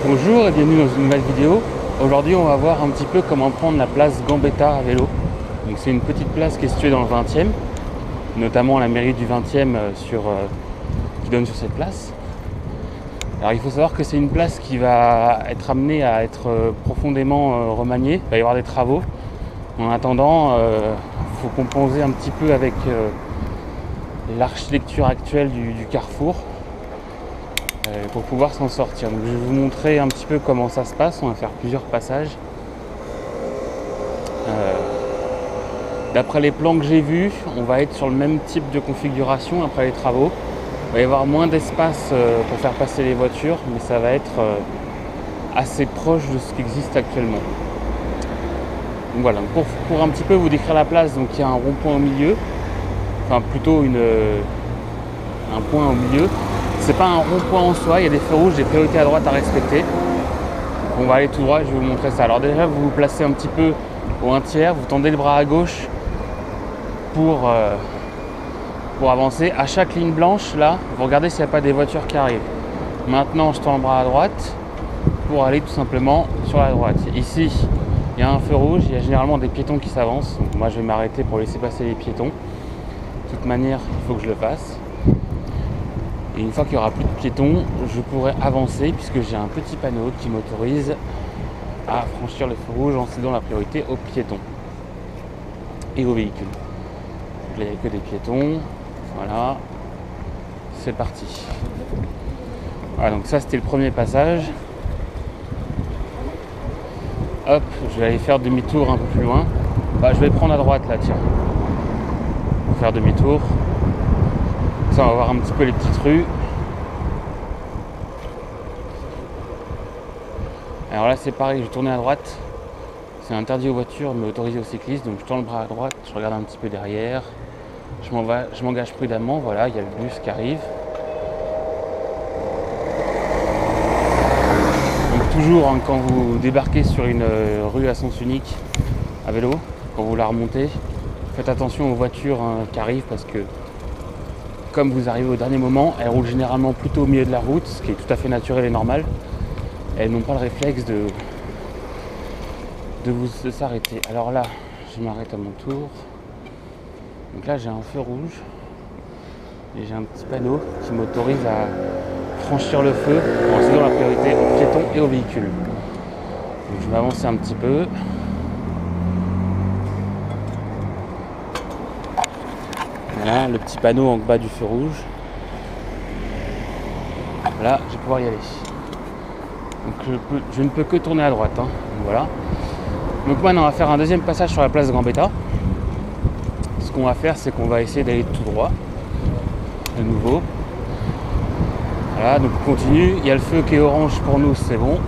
Bonjour et bienvenue dans une nouvelle vidéo. Aujourd'hui on va voir un petit peu comment prendre la place Gambetta à vélo. Donc c'est une petite place qui est située dans le 20e, notamment la mairie du 20e qui donne sur cette place. Alors il faut savoir que c'est une place qui va être amenée à être profondément remaniée. Il va y avoir des travaux. En attendant, il faut composer un petit peu avec l'architecture actuelle du carrefour pour pouvoir s'en sortir. Donc, je vais vous montrer un petit peu comment ça se passe. On va faire plusieurs passages. D'après les plans que j'ai vus, on va être sur le même type de configuration après les travaux. Il va y avoir moins d'espace pour faire passer les voitures, mais ça va être assez proche de ce qui existe actuellement. Donc voilà, pour un petit peu vous décrire la place, donc il y a un rond-point au milieu, enfin plutôt un point au milieu. C'est pas un rond-point en soi, il y a des feux rouges, des priorités à droite à respecter. Donc on va aller tout droit, je vais vous montrer ça. Alors déjà, vous vous placez un petit peu au 1/3, vous tendez le bras à gauche pour avancer. À chaque ligne blanche, là, vous regardez s'il n'y a pas des voitures qui arrivent. Maintenant, je tends le bras à droite pour aller tout simplement sur la droite. Ici, il y a un feu rouge, il y a généralement des piétons qui s'avancent. Donc moi, je vais m'arrêter pour laisser passer les piétons. De toute manière, il faut que je le fasse. Et une fois qu'il n'y aura plus de piétons, je pourrai avancer puisque j'ai un petit panneau qui m'autorise à franchir le feu rouge en cédant la priorité aux piétons et aux véhicules. Donc là, il n'y a que des piétons. Voilà, c'est parti. Voilà, donc ça c'était le premier passage. Hop, je vais aller faire demi-tour un peu plus loin. Je vais prendre à droite là, tiens. Pour faire demi-tour. Ça, on va voir un petit peu les petites rues. Alors là, c'est pareil, je vais tourner à droite. C'est interdit aux voitures, mais autorisé aux cyclistes. Donc je tends le bras à droite, je regarde un petit peu derrière. Je m'engage prudemment. Voilà, il y a le bus qui arrive. Donc toujours, quand vous débarquez sur une rue à sens unique à vélo, quand vous la remontez, faites attention aux voitures qui arrivent parce que comme vous arrivez au dernier moment, elles roulent généralement plutôt au milieu de la route, ce qui est tout à fait naturel et normal. Elles n'ont pas le réflexe de s'arrêter. Alors là, je m'arrête à mon tour. Donc là, j'ai un feu rouge et j'ai un petit panneau qui m'autorise à franchir le feu en cédant la priorité aux piétons et aux véhicules. Donc je vais avancer un petit peu. Voilà, le petit panneau en bas du feu rouge. Là, je vais pouvoir y aller. Donc je ne peux que tourner à droite. Donc voilà. Donc maintenant, on va faire un deuxième passage sur la place Gambetta. Ce qu'on va faire, c'est qu'on va essayer d'aller tout droit. De nouveau. Voilà, donc on continue. Il y a le feu qui est orange pour nous, c'est bon.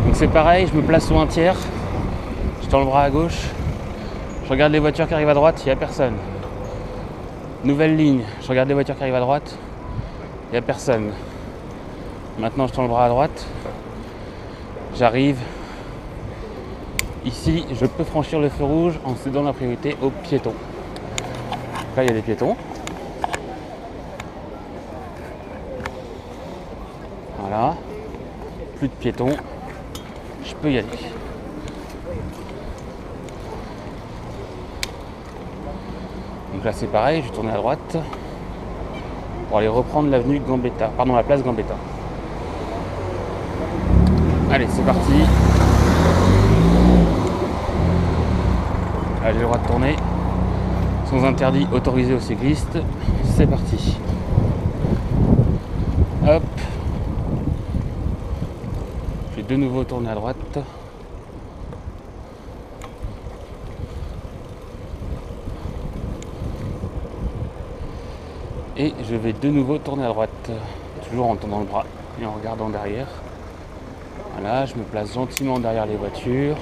Donc c'est pareil, je me place au 1/3. Je tends le bras à gauche. Je regarde les voitures qui arrivent à droite, il n'y a personne. Nouvelle ligne, je regarde les voitures qui arrivent à droite, il n'y a personne. Maintenant je tends le bras à droite. J'arrive. Ici, je peux franchir le feu rouge en cédant la priorité aux piétons. Là, il y a des piétons. Voilà. Plus de piétons. Je peux y aller. Donc là c'est pareil, je vais tourner à droite pour aller reprendre l'avenue Gambetta, pardon la place Gambetta. Allez, c'est parti. Là j'ai le droit de tourner. Sans interdit autorisé aux cyclistes. C'est parti. Hop. Je vais de nouveau tourner à droite. Et je vais de nouveau tourner à droite, toujours en tendant le bras et en regardant derrière. Voilà, je me place gentiment derrière les voitures.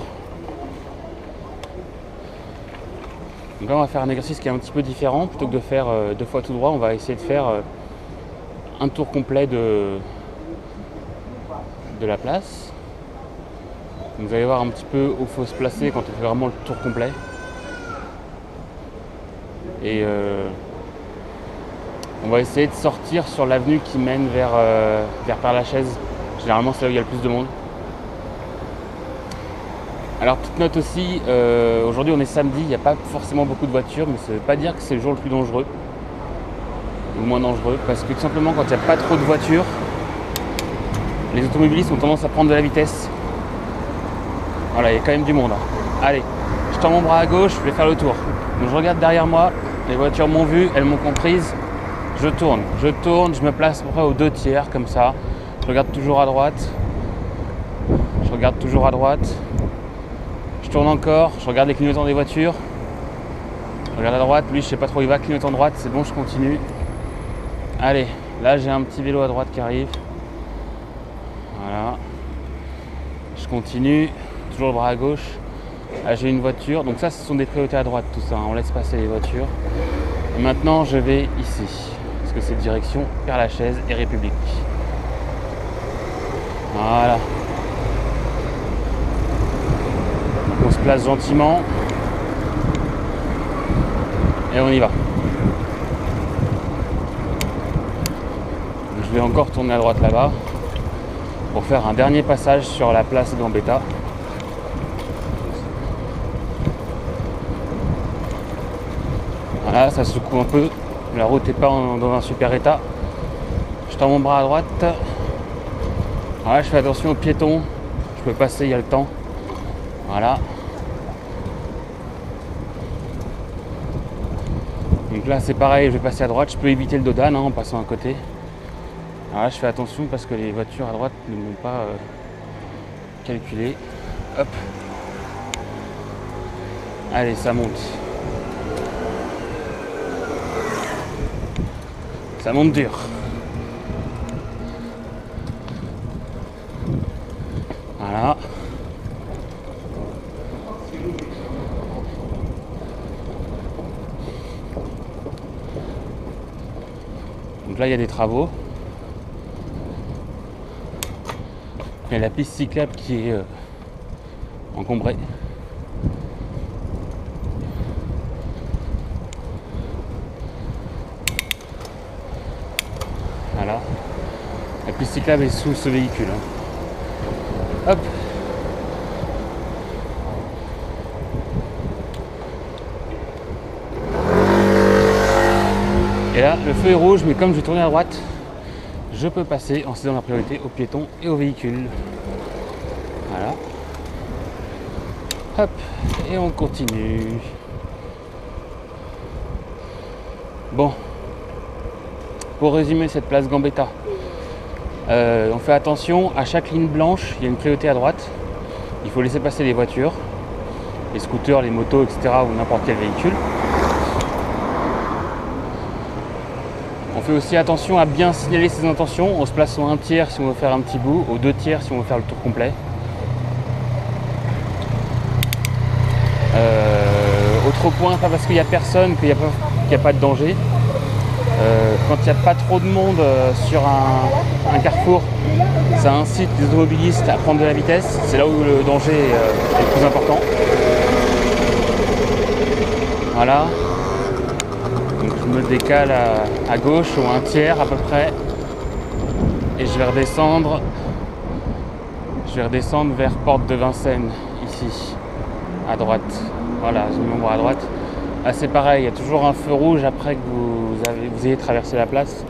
Donc là, on va faire un exercice qui est un petit peu différent. Plutôt que de faire 2 fois tout droit, on va essayer de faire un tour complet de la place. Donc vous allez voir un petit peu où il faut se placer quand on fait vraiment le tour complet. Et On va essayer de sortir sur l'avenue qui mène vers Père-Lachaise. Généralement, c'est là où il y a le plus de monde. Alors, petite note aussi, aujourd'hui on est samedi, il n'y a pas forcément beaucoup de voitures, mais ça ne veut pas dire que c'est le jour le plus dangereux. Le moins dangereux, parce que tout simplement, quand il n'y a pas trop de voitures, les automobilistes ont tendance à prendre de la vitesse. Voilà, il y a quand même du monde. Allez, je tends mon bras à gauche, je vais faire le tour. Donc je regarde derrière moi, les voitures m'ont vu, elles m'ont comprise. Je tourne, je me place à peu près aux 2 tiers comme ça. Je regarde toujours à droite. Je regarde toujours à droite. Je tourne encore, je regarde les clignotants des voitures. Je regarde à droite, lui je sais pas trop où il va, clignotant droite, c'est bon, je continue. Allez, là j'ai un petit vélo à droite qui arrive. Voilà. Je continue, toujours le bras à gauche. Là j'ai une voiture, donc ça ce sont des priorités à droite tout ça, hein. On laisse passer les voitures. Et maintenant je vais ici, parce que c'est direction Père-Lachaise et République. Voilà. On se place gentiment. Et on y va. Je vais encore tourner à droite là-bas pour faire un dernier passage sur la place Gambetta. Voilà, ça secoue un peu. La route n'est pas dans un super état. Je tends mon bras à droite. Voilà, je fais attention aux piétons. Je peux passer, il y a le temps. Voilà. Donc là c'est pareil, je vais passer à droite. Je peux éviter le dodan en passant à côté. Alors là je fais attention parce que les voitures à droite ne m'ont pas calculé. Hop. Allez, ça monte. Ça monte dur. Voilà. Donc là il y a des travaux. Il y a la piste cyclable qui est encombrée. Voilà. La piste cyclable est sous ce véhicule. Hop. Et là, le feu est rouge, mais comme je vais tourner à droite, je peux passer en cédant la priorité aux piétons et aux véhicules. Voilà. Hop. Et on continue. Bon. Pour résumer cette place Gambetta, on fait attention, à chaque ligne blanche, il y a une priorité à droite. Il faut laisser passer les voitures, les scooters, les motos, etc. ou n'importe quel véhicule. On fait aussi attention à bien signaler ses intentions. On se place au 1 tiers si on veut faire un petit bout, au 2 tiers si on veut faire le tour complet. Autre point, pas parce qu'il n'y a personne qu'il n'y a pas de danger. Quand il n'y a pas trop de monde sur un carrefour, ça incite les automobilistes à prendre de la vitesse. C'est là où le danger est le plus important. Voilà. Donc je me décale à gauche, au 1 tiers à peu près. Et je vais redescendre. Vers Porte de Vincennes, ici, à droite. Voilà, j'ai mis mon bras à droite. Ah, c'est pareil, il y a toujours un feu rouge après que vous ayez traversé la place.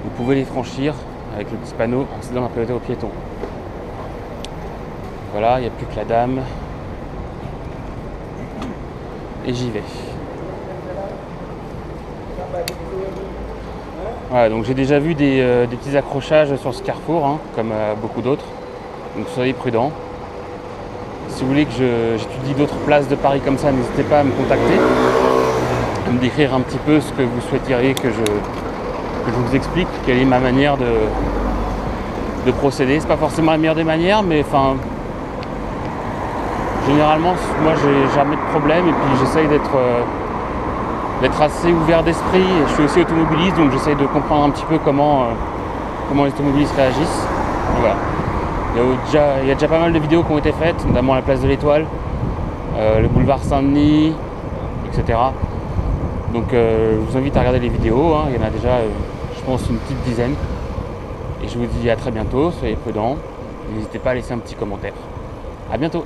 Vous pouvez les franchir avec le petit panneau en cédant la priorité aux piétons. Voilà, il n'y a plus que la dame. Et j'y vais. Voilà, donc j'ai déjà vu des petits accrochages sur ce carrefour, hein, comme beaucoup d'autres. Donc soyez prudents. Si vous voulez que j'étudie d'autres places de Paris comme ça, n'hésitez pas à me contacter, à me décrire un petit peu ce que vous souhaiteriez que je vous explique, quelle est ma manière de procéder. C'est pas forcément la meilleure des manières, mais enfin, généralement, moi j'ai jamais de problème et puis j'essaye d'être assez ouvert d'esprit. Je suis aussi automobiliste, donc j'essaye de comprendre un petit peu comment les automobilistes réagissent. Et voilà. Il y a déjà pas mal de vidéos qui ont été faites, notamment la place de l'Étoile, le boulevard Saint-Denis, etc. Donc je vous invite à regarder les vidéos, hein. Il y en a déjà je pense une petite dizaine. Et je vous dis à très bientôt, soyez prudents, n'hésitez pas à laisser un petit commentaire. À bientôt.